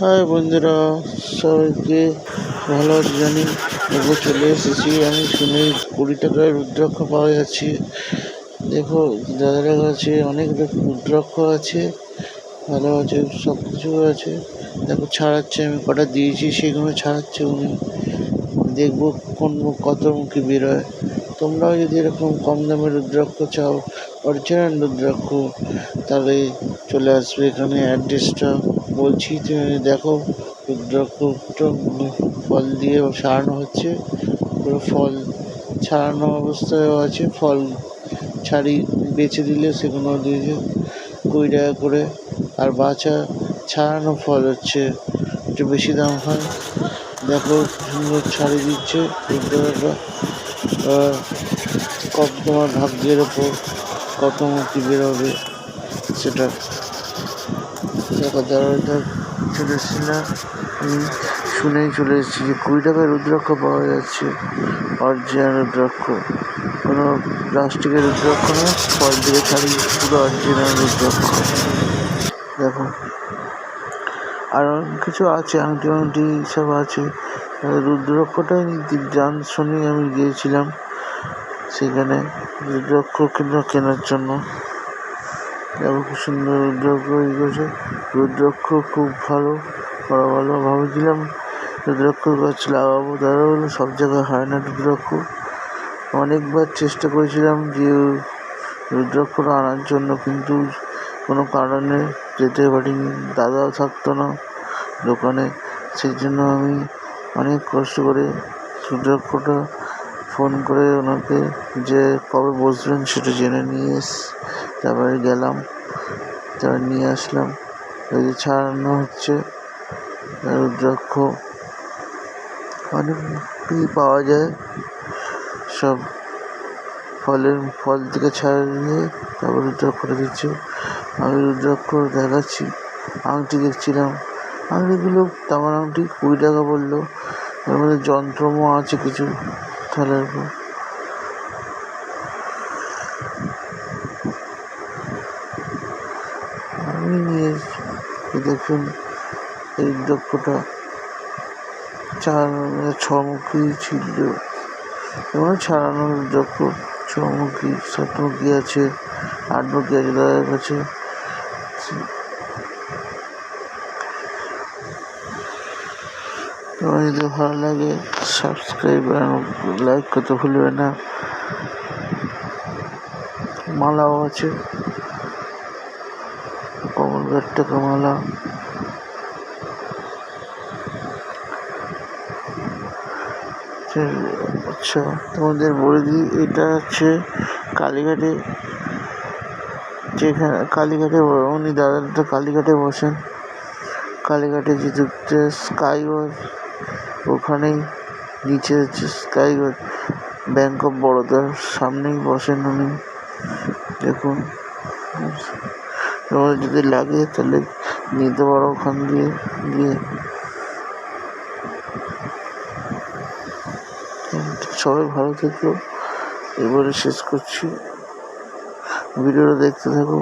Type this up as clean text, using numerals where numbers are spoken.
High বন্ধুরা, সবাইকে ভালো আছে জানি। দেখো চলে এসেছি আমি, শুনে 20 টাকায় রুদ্রাক্ষ পাওয়া যাচ্ছে। দেখো দাদার কাছে অনেক রুদ্রাক্ষ আছে, ভালো আছে, সব কিছু আছে। দেখো ছাড়াচ্ছে, আমি কটা দিয়েছি সেগুলো ছাড়াচ্ছে উনি। দেখবো কত মুখে বেরোয়। তোমরাও যদি এরকম কম দামে রুদ্রাক্ষ চাও, অরিজিনাল রুদ্রাক্ষ, তাহলে চলে আসবে এখানে। অ্যাড্রেসটা বলছি, তুমি দেখো। রুদ্রাক্ষটা ফল দিয়ে সারানো হচ্ছে, পুরো ফল ছাড়ানো অবস্থায়ও আছে। ফল বেছে দিলে সেগুলো দিয়েছে 20 টাকা করে, আর বাছা ছাড়ানো ফল হচ্ছে একটু বেশি দাম হয়। দেখো সুন্দর ছাড়িয়ে দিচ্ছে রুদ্রাক্ষটা। কত তোমার ভাগ্যের ওপর কত মুক্তি বেরোবে সেটা। দেখো দাঁড়াটা চলে এসেছি না, আমি শুনেই চলে এসেছি যে 20 টাকায় রুদ্রাক্ষ পাওয়া যাচ্ছে, অরিজিনাল রুদ্রাক্ষ, কোনো প্লাস্টিকের রুদ্রাক্ষ না, ফল দিয়ে ছাড়িয়ে পুরো অরিজিনাল রুদ্রাক্ষ। দেখো আরও কিছু আছে, আংটি সব আছে। রুদ্রাক্ষটাই শুনে আমি গিয়েছিলাম সেখানে রুদ্রাক্ষ কেনার জন্য। দেখো খুব সুন্দর রুদ্রাক্ষ গেছে, রুদ্রাক্ষ খুব ভালো ভাবেছিলাম রুদ্রাক্ষ গাছ লাগাবো। দাদা বললো সব জায়গায় হয় না রুদ্রাক্ষ। অনেকবার চেষ্টা করেছিলাম যে রুদ্রাক্ষটা আনার জন্য, কিন্তু কোনো কারণে যেতে পারিনি, দাদাও থাকতো না দোকানে। সেই জন্য আমি অনেক কষ্ট করে রুদ্রাক্ষটা ফোন করে ওনাকে যে কবে বসবেন সেটা জেনে নিয়ে তারপরে গেলাম, তারপর নিয়ে আসলাম। এই যে ছাড়ানো হচ্ছে রুদ্রাক্ষ, অনেকই পাওয়া যায়, সব ফল থেকে ছাড়িয়ে তারপর রুদ্রাক্ষটা দিচ্ছে। আমি রুদ্রাক্ষ দেখাচ্ছি, আংটি দেখছিলাম, আংটিগুলো তেমন আংটি 20 টাকা বললো। এর মধ্যে যন্ত্রমও আছে কিছু থালার উপর। আমি নিয়ে দেখুন এই রুদ্রাক্ষটা 6 মুখী ছিল, এবং ছাড়ানো রুদ্রাক্ষ 6 মুখী, 7 মুখী আছে, 8 মুখী আছে দাদার কাছে। তোমার যদি ভালো লাগে সাবস্ক্রাইব আর লাইক করতে ভুলবে না। মালাও আছে, কমল 8 টাকা মালা। আচ্ছা তোমাদের বলে দিই, এটা হচ্ছে কালীঘাটে, যেখানে কালীঘাটে উনি দাদাটা কালীঘাটে বসেন। কালীঘাটে যে স্কাইওয়ার, ওখানেই নিচে হচ্ছে স্কাইওয়ার, ব্যাংক অফ বরোদার সামনেই বসেন উনি। দেখুন তোমার যদি লাগে তাহলে নিতে পারো ওখান দিয়ে গিয়ে। সবাই ভালো থেকো, এবারে শেষ করছি, ভিডিওটা দেখতে থাকো।